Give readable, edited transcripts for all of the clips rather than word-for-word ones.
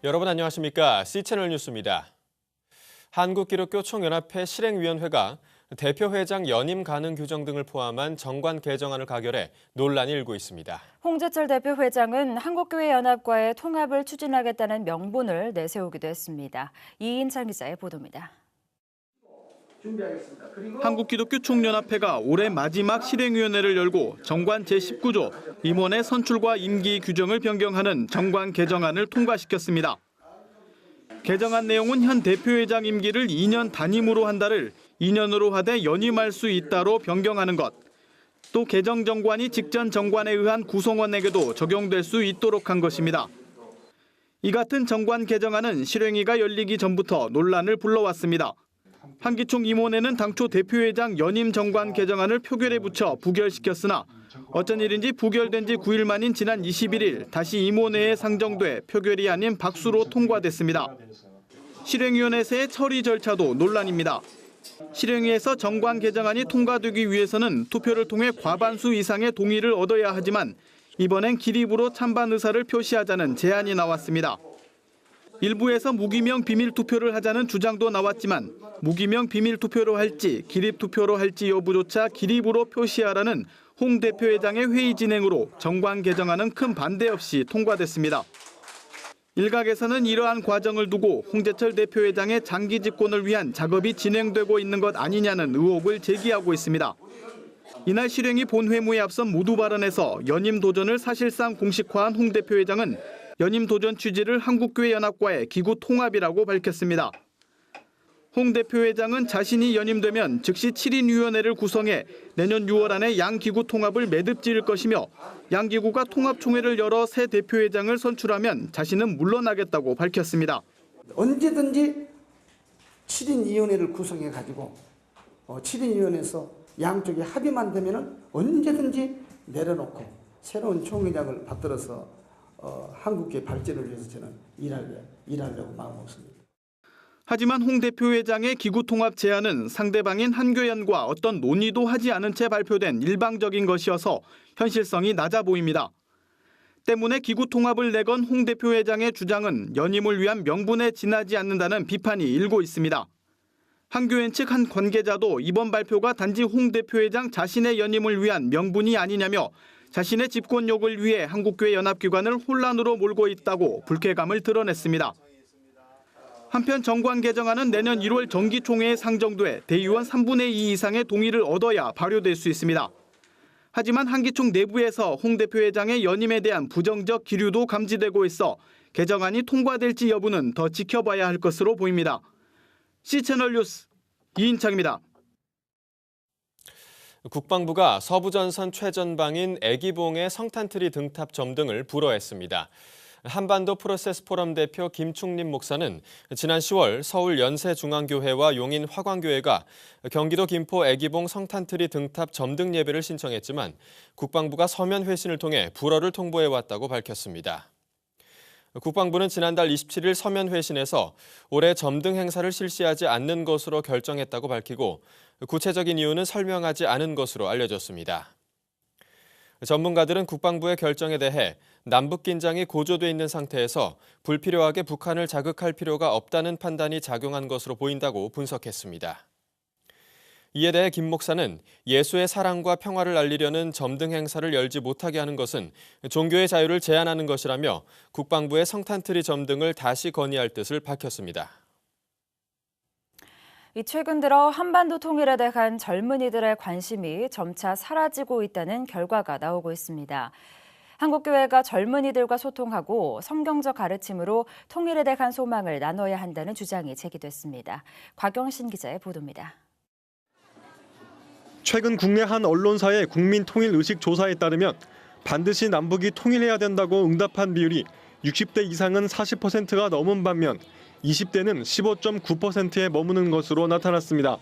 여러분 안녕하십니까? C채널 뉴스입니다. 한국기독교총연합회 실행위원회가 대표회장 연임 가능 규정 등을 포함한 정관 개정안을 가결해 논란이 일고 있습니다. 홍재철 대표회장은 한국교회연합과의 통합을 추진하겠다는 명분을 내세우기도 했습니다. 이인찬 기자의 보도입니다. 한국기독교총연합회가 올해 마지막 실행위원회를 열고 정관 제19조 임원의 선출과 임기 규정을 변경하는 정관 개정안을 통과시켰습니다. 개정안 내용은 현 대표회장 임기를 2년 단임으로 한다를 2년으로 하되 연임할 수 있다로 변경하는 것, 또 개정 정관이 직전 정관에 의한 구성원에게도 적용될 수 있도록 한 것입니다. 이 같은 정관 개정안은 실행위가 열리기 전부터 논란을 불러왔습니다. 한기총 임원회는 당초 대표회장 연임 정관 개정안을 표결에 붙여 부결시켰으나 어쩐 일인지 부결된 지 9일 만인 지난 21일 다시 임원회에 상정돼 표결이 아닌 박수로 통과됐습니다. 실행위원회의 처리 절차도 논란입니다. 실행위에서 정관 개정안이 통과되기 위해서는 투표를 통해 과반수 이상의 동의를 얻어야 하지만 이번엔 기립으로 찬반 의사를 표시하자는 제안이 나왔습니다. 일부에서 무기명 비밀 투표를 하자는 주장도 나왔지만 무기명 비밀 투표로 할지 기립 투표로 할지 여부조차 기립으로 표시하라는 홍 대표회장의 회의 진행으로 정관 개정안은 큰 반대 없이 통과됐습니다. 일각에서는 이러한 과정을 두고 홍재철 대표회장의 장기 집권을 위한 작업이 진행되고 있는 것 아니냐는 의혹을 제기하고 있습니다. 이날 실행위 본회무에 앞선 모두 발언에서 연임 도전을 사실상 공식화한 홍 대표회장은 연임 도전 취지를 한국교회연합과의 기구 통합이라고 밝혔습니다. 홍 대표회장은 자신이 연임되면 즉시 7인 위원회를 구성해 내년 6월 안에 양 기구 통합을 매듭 지을 것이며 양 기구가 통합총회를 열어 새 대표회장을 선출하면 자신은 물러나겠다고 밝혔습니다. 언제든지 7인 위원회를 구성해 가지고 7인 위원회에서 양쪽이 합의만 되면 언제든지 내려놓고 새로운 총회장을 받들어서 한국의 발전을 위해서 저는 일하려고 마음먹습니다. 하지만 홍 대표회장의 기구 통합 제안은 상대방인 한교연과 어떤 논의도 하지 않은 채 발표된 일방적인 것이어서 현실성이 낮아 보입니다. 때문에 기구 통합을 내건 홍 대표회장의 주장은 연임을 위한 명분에 지나지 않는다는 비판이 일고 있습니다. 한교연 측 한 관계자도 이번 발표가 단지 홍 대표회장 자신의 연임을 위한 명분이 아니냐며 자신의 집권욕을 위해 한국교회 연합기관을 혼란으로 몰고 있다고 불쾌감을 드러냈습니다. 한편 정관 개정안은 내년 1월 정기총회에 상정돼 대의원 3분의 2 이상의 동의를 얻어야 발효될 수 있습니다. 하지만 한기총 내부에서 홍 대표회장의 연임에 대한 부정적 기류도 감지되고 있어 개정안이 통과될지 여부는 더 지켜봐야 할 것으로 보입니다. C채널 뉴스 이인창입니다. 국방부가 서부전선 최전방인 애기봉의 성탄트리 등탑 점등을 불허했습니다. 한반도 프로세스 포럼 대표 김충림 목사는 지난 10월 서울 연세중앙교회와 용인 화광교회가 경기도 김포 애기봉 성탄트리 등탑 점등 예배를 신청했지만 국방부가 서면 회신을 통해 불허를 통보해왔다고 밝혔습니다. 국방부는 지난달 27일 서면 회신에서 올해 점등 행사를 실시하지 않는 것으로 결정했다고 밝히고 구체적인 이유는 설명하지 않은 것으로 알려졌습니다. 전문가들은 국방부의 결정에 대해 남북 긴장이 고조돼 있는 상태에서 불필요하게 북한을 자극할 필요가 없다는 판단이 작용한 것으로 보인다고 분석했습니다. 이에 대해 김 목사는 예수의 사랑과 평화를 알리려는 점등 행사를 열지 못하게 하는 것은 종교의 자유를 제한하는 것이라며 국방부의 성탄트리 점등을 다시 건의할 뜻을 밝혔습니다. 최근 들어 한반도 통일에 대한 젊은이들의 관심이 점차 사라지고 있다는 결과가 나오고 있습니다. 한국교회가 젊은이들과 소통하고 성경적 가르침으로 통일에 대한 소망을 나눠야 한다는 주장이 제기됐습니다. 곽영신 기자의 보도입니다. 최근 국내 한 언론사의 국민통일의식조사에 따르면 반드시 남북이 통일해야 된다고 응답한 비율이 60대 이상은 40%가 넘은 반면 20대는 15.9%에 머무는 것으로 나타났습니다.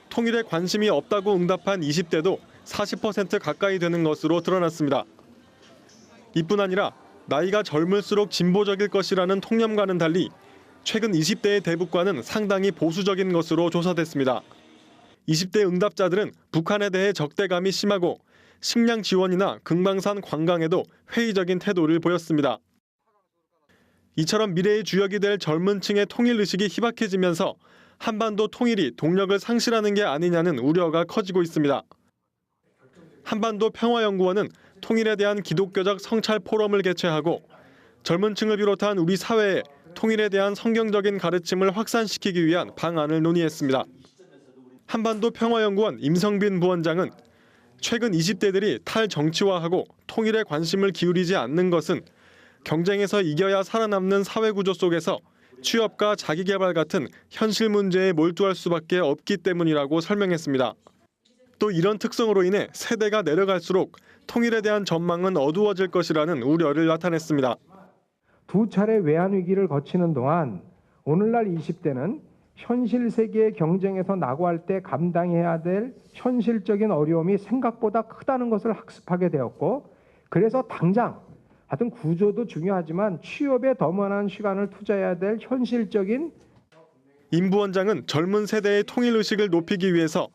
통일에 관심이 없다고 응답한 20대도 40% 가까이 되는 것으로 드러났습니다. 이뿐 아니라 나이가 젊을수록 진보적일 것이라는 통념과는 달리 최근 20대의 대북과는 상당히 보수적인 것으로 조사됐습니다. 20대 응답자들은 북한에 대해 적대감이 심하고 식량 지원이나 금강산 관광에도 회의적인 태도를 보였습니다. 이처럼 미래의 주역이 될 젊은 층의 통일 의식이 희박해지면서 한반도 통일이 동력을 상실하는 게 아니냐는 우려가 커지고 있습니다. 한반도 평화연구원은 통일에 대한 기독교적 성찰 포럼을 개최하고 젊은 층을 비롯한 우리 사회에 통일에 대한 성경적인 가르침을 확산시키기 위한 방안을 논의했습니다. 한반도 평화연구원 임성빈 부원장은 최근 20대들이 탈정치화하고 통일에 관심을 기울이지 않는 것은 경쟁에서 이겨야 살아남는 사회구조 속에서 취업과 자기개발 같은 현실 문제에 몰두할 수밖에 없기 때문이라고 설명했습니다. 또 이런 특성으로 인해 세대가 내려갈수록 통일에 대한 전망은 어두워질 것이라는 우려를 나타냈습니다. 두 차례 외환 위기를 거치는 동안 오늘날 20대는 현실 세계의 경쟁에서 낙오할 때 감당해야 될 현실적인 어려움이 생각보다 크다는 것을 학습하게 되었고, 그래서 당장 하여튼 구조도 중요하지만 취업에 더 많은 시간을 투자해야 될 현실적인 임 부원장은 젊은 세대의 통일 의식을 높이기 위해서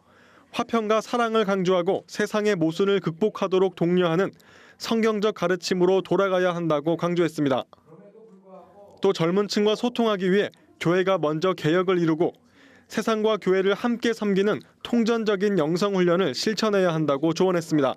화평과 사랑을 강조하고 세상의 모순을 극복하도록 독려하는 성경적 가르침으로 돌아가야 한다고 강조했습니다. 또 젊은 층과 소통하기 위해 교회가 먼저 개혁을 이루고 세상과 교회를 함께 섬기는 통전적인 영성훈련을 실천해야 한다고 조언했습니다.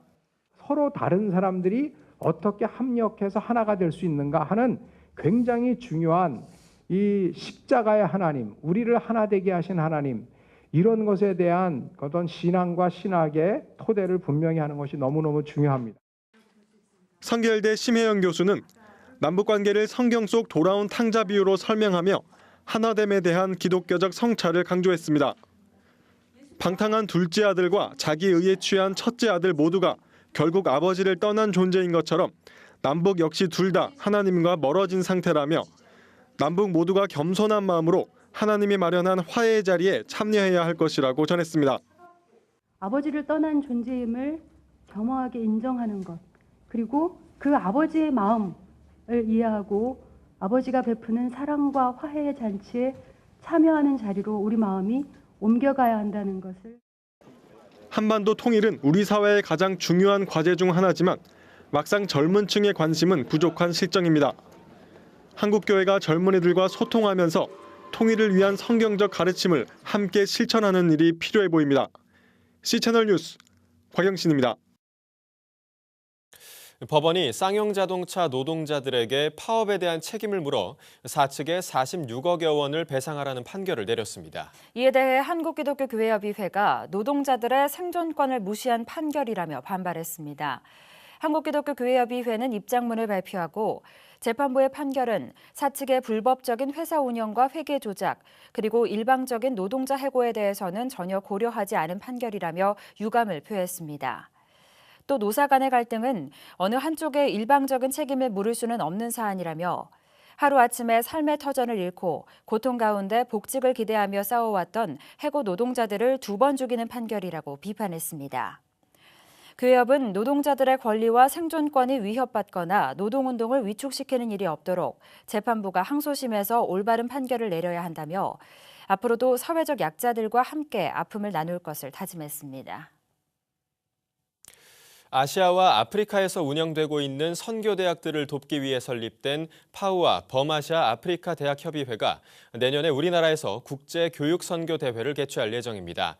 서로 다른 사람들이 어떻게 합력해서 하나가 될 수 있는가 하는 굉장히 중요한 이 십자가의 하나님, 우리를 하나 되게 하신 하나님, 이런 것에 대한 어떤 신앙과 신학의 토대를 분명히 하는 것이 너무너무 중요합니다. 성결대 심혜영 교수는 남북관계를 성경 속 돌아온 탕자 비유로 설명하며 하나됨에 대한 기독교적 성찰을 강조했습니다. 방탕한 둘째 아들과 자기 의에 취한 첫째 아들 모두가 결국 아버지를 떠난 존재인 것처럼 남북 역시 둘 다 하나님과 멀어진 상태라며 남북 모두가 겸손한 마음으로 하나님이 마련한 화해의 자리에 참여해야 할 것이라고 전했습니다. 아버지를 떠난 존재임을 겸허하게 인정하는 것, 그리고 그 아버지의 마음을 이해하고 아버지가 베푸는 사랑과 화해의 잔치에 참여하는 자리로 우리 마음이 옮겨가야 한다는 것을. 한반도 통일은 우리 사회의 가장 중요한 과제 중 하나지만 막상 젊은 층의 관심은 부족한 실정입니다. 한국교회가 젊은이들과 소통하면서 통일을 위한 성경적 가르침을 함께 실천하는 일이 필요해 보입니다. C채널 뉴스 곽영신입니다. 법원이 쌍용자동차 노동자들에게 파업에 대한 책임을 물어 사측에 46억여 원을 배상하라는 판결을 내렸습니다. 이에 대해 한국기독교교회협의회가 노동자들의 생존권을 무시한 판결이라며 반발했습니다. 한국기독교교회협의회는 입장문을 발표하고 재판부의 판결은 사측의 불법적인 회사 운영과 회계 조작, 그리고 일방적인 노동자 해고에 대해서는 전혀 고려하지 않은 판결이라며 유감을 표했습니다. 또 노사 간의 갈등은 어느 한쪽에 일방적인 책임을 물을 수는 없는 사안이라며 하루아침에 삶의 터전을 잃고 고통 가운데 복직을 기대하며 싸워왔던 해고 노동자들을 2번 죽이는 판결이라고 비판했습니다. 교회협은 노동자들의 권리와 생존권이 위협받거나 노동운동을 위축시키는 일이 없도록 재판부가 항소심에서 올바른 판결을 내려야 한다며 앞으로도 사회적 약자들과 함께 아픔을 나눌 것을 다짐했습니다. 아시아와 아프리카에서 운영되고 있는 선교대학들을 돕기 위해 설립된 파우아 범아시아 아프리카 대학협의회가 내년에 우리나라에서 국제교육선교대회를 개최할 예정입니다.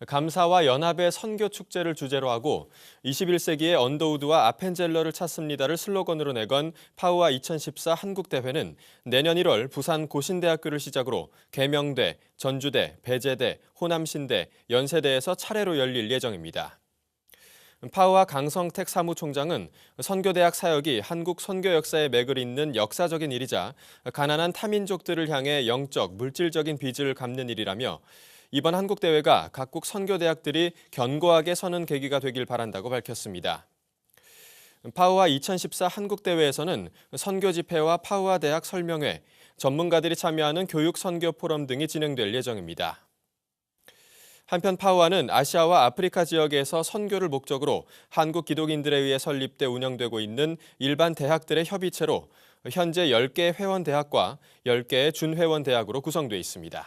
감사와 연합의 선교축제를 주제로 하고 21세기의 언더우드와 아펜젤러를 찾습니다를 슬로건으로 내건 파우아 2014 한국대회는 내년 1월 부산 고신대학교를 시작으로 계명대, 전주대, 배재대, 호남신대, 연세대에서 차례로 열릴 예정입니다. 파우아 강성택 사무총장은 선교대학 사역이 한국 선교 역사의 맥을 잇는 역사적인 일이자 가난한 타민족들을 향해 영적, 물질적인 빚을 갚는 일이라며 이번 한국대회가 각국 선교대학들이 견고하게 서는 계기가 되길 바란다고 밝혔습니다. 파우아 2014 한국대회에서는 선교집회와 파우아 대학 설명회, 전문가들이 참여하는 교육선교 포럼 등이 진행될 예정입니다. 한편 파우아는 아시아와 아프리카 지역에서 선교를 목적으로 한국 기독인들에 의해 설립돼 운영되고 있는 일반 대학들의 협의체로 현재 10개의 회원대학과 10개의 준회원대학으로 구성돼 있습니다.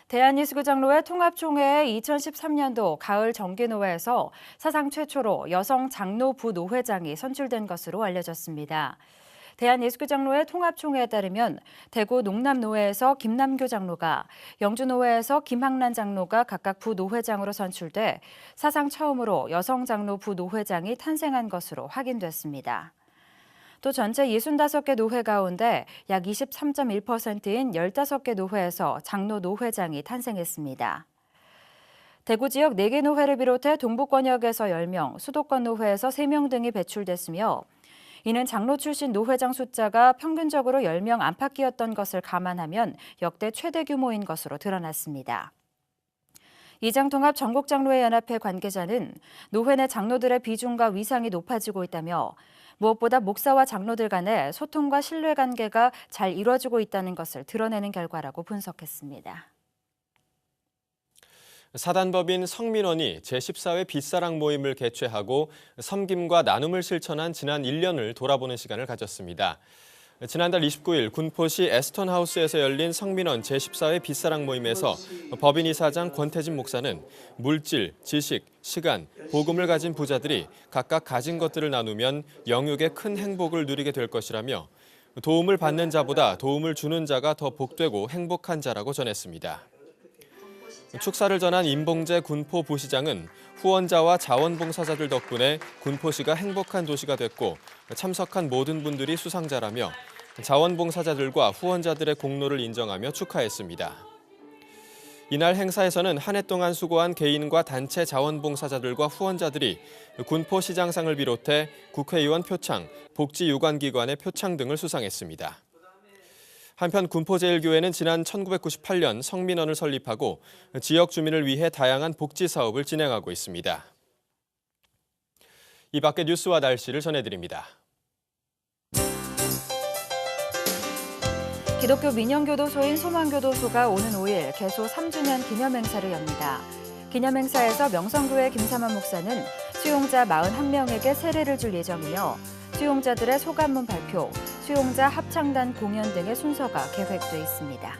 대한예수교장로회 통합총회의 2013년도 가을 정기노회에서 사상 최초로 여성 장로 부노회장이 선출된 것으로 알려졌습니다. 대한예수교장로회 통합총회에 따르면 대구 농남노회에서 김남교 장로가, 영주노회에서 김학란 장로가 각각 부노회장으로 선출돼 사상 처음으로 여성 장로 부노회장이 탄생한 것으로 확인됐습니다. 또 전체 65개 노회 가운데 약 23.1%인 15개 노회에서 장로 노회장이 탄생했습니다. 대구 지역 4개 노회를 비롯해 동부권역에서 10명, 수도권 노회에서 3명 등이 배출됐으며 이는 장로 출신 노회장 숫자가 평균적으로 10명 안팎이었던 것을 감안하면 역대 최대 규모인 것으로 드러났습니다. 이장통합 전국장로회 연합회 관계자는 노회 내 장로들의 비중과 위상이 높아지고 있다며 무엇보다 목사와 장로들 간의 소통과 신뢰관계가 잘 이루어지고 있다는 것을 드러내는 결과라고 분석했습니다. 사단법인 성민원이 제14회 빛사랑 모임을 개최하고 섬김과 나눔을 실천한 지난 1년을 돌아보는 시간을 가졌습니다. 지난달 29일 군포시 에스턴하우스에서 열린 성민원 제14회 빛사랑 모임에서 법인 이사장 권태진 목사는 물질, 지식, 시간, 복음을 가진 부자들이 각각 가진 것들을 나누면 영육의 큰 행복을 누리게 될 것이라며 도움을 받는 자보다 도움을 주는 자가 더 복되고 행복한 자라고 전했습니다. 축사를 전한 임봉재 군포 부시장은 후원자와 자원봉사자들 덕분에 군포시가 행복한 도시가 됐고 참석한 모든 분들이 수상자라며 자원봉사자들과 후원자들의 공로를 인정하며 축하했습니다. 이날 행사에서는 한 해 동안 수고한 개인과 단체 자원봉사자들과 후원자들이 군포시장상을 비롯해 국회의원 표창, 복지유관기관의 표창 등을 수상했습니다. 한편 군포제일교회는 지난 1998년 성민원을 설립하고 지역 주민을 위해 다양한 복지 사업을 진행하고 있습니다. 이 밖의 뉴스와 날씨를 전해드립니다. 기독교 민영교도소인 소망교도소가 오는 5일 개소 3주년 기념행사를 엽니다. 기념행사에서 명성교회 김삼환 목사는 수용자 41명에게 세례를 줄 예정이며 수용자들의 소감문 발표, 수용자 합창단 공연 등의 순서가 계획돼 있습니다.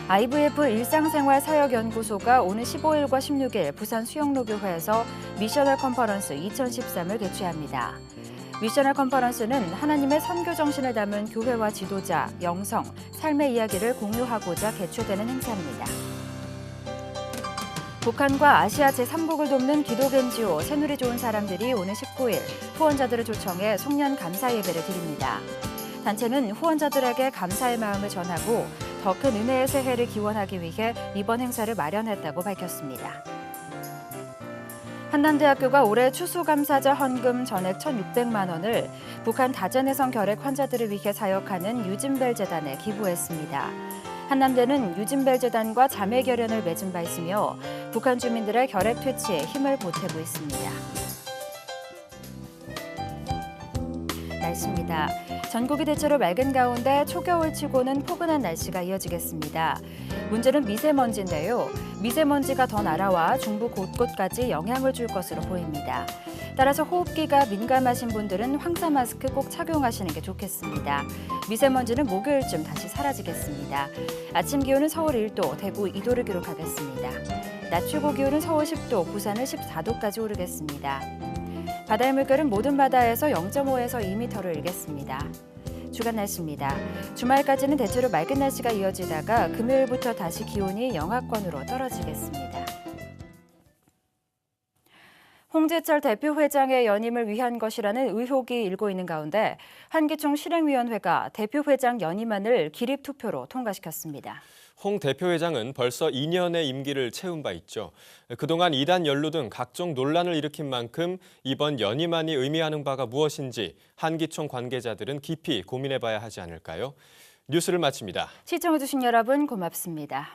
IVF 일상생활 사역연구소가 오는 15일과 16일 부산 수영로교회에서 미셔널 컨퍼런스 2013을 개최합니다. 미셔널 컨퍼런스는 하나님의 선교 정신을 담은 교회와 지도자, 영성, 삶의 이야기를 공유하고자 개최되는 행사입니다. 북한과 아시아 제3국을 돕는 기독 NGO 새누리 좋은 사람들이 오는 19일 후원자들을 초청해 송년 감사 예배를 드립니다. 단체는 후원자들에게 감사의 마음을 전하고 더 큰 은혜의 새해를 기원하기 위해 이번 행사를 마련했다고 밝혔습니다. 한남대학교가 올해 추수감사절 헌금 전액 1,600만 원을 북한 다전해성 결핵 환자들을 위해 사역하는 유진벨 재단에 기부했습니다. 한남대는 유진벨 재단과 자매 결연을 맺은 바 있으며 북한 주민들의 결핵 퇴치에 힘을 보태고 있습니다. 날씨입니다. 전국이 대체로 맑은 가운데 초겨울치고는 포근한 날씨가 이어지겠습니다. 문제는 미세먼지인데요. 미세먼지가 더 날아와 중부 곳곳까지 영향을 줄 것으로 보입니다. 따라서 호흡기가 민감하신 분들은 황사 마스크 꼭 착용하시는 게 좋겠습니다. 미세먼지는 목요일쯤 다시 사라지겠습니다. 아침 기온은 서울 1도, 대구 2도를 기록하겠습니다. 낮 최고 기온은 서울 10도, 부산은 14도까지 오르겠습니다. 바다의 물결은 모든 바다에서 0.5에서 2m를 일겠습니다. 주간 날씨입니다. 주말까지는 대체로 맑은 날씨가 이어지다가 금요일부터 다시 기온이 영하권으로 떨어지겠습니다. 홍재철 대표 회장의 연임을 위한 것이라는 의혹이 일고 있는 가운데 한기총 실행위원회가 대표 회장 연임안을 기립투표로 통과시켰습니다. 홍 대표 회장은 벌써 2년의 임기를 채운 바 있죠. 그동안 이단 연루 등 각종 논란을 일으킨 만큼 이번 연임안이 의미하는 바가 무엇인지 한기총 관계자들은 깊이 고민해봐야 하지 않을까요? 뉴스를 마칩니다. 시청해주신 여러분 고맙습니다.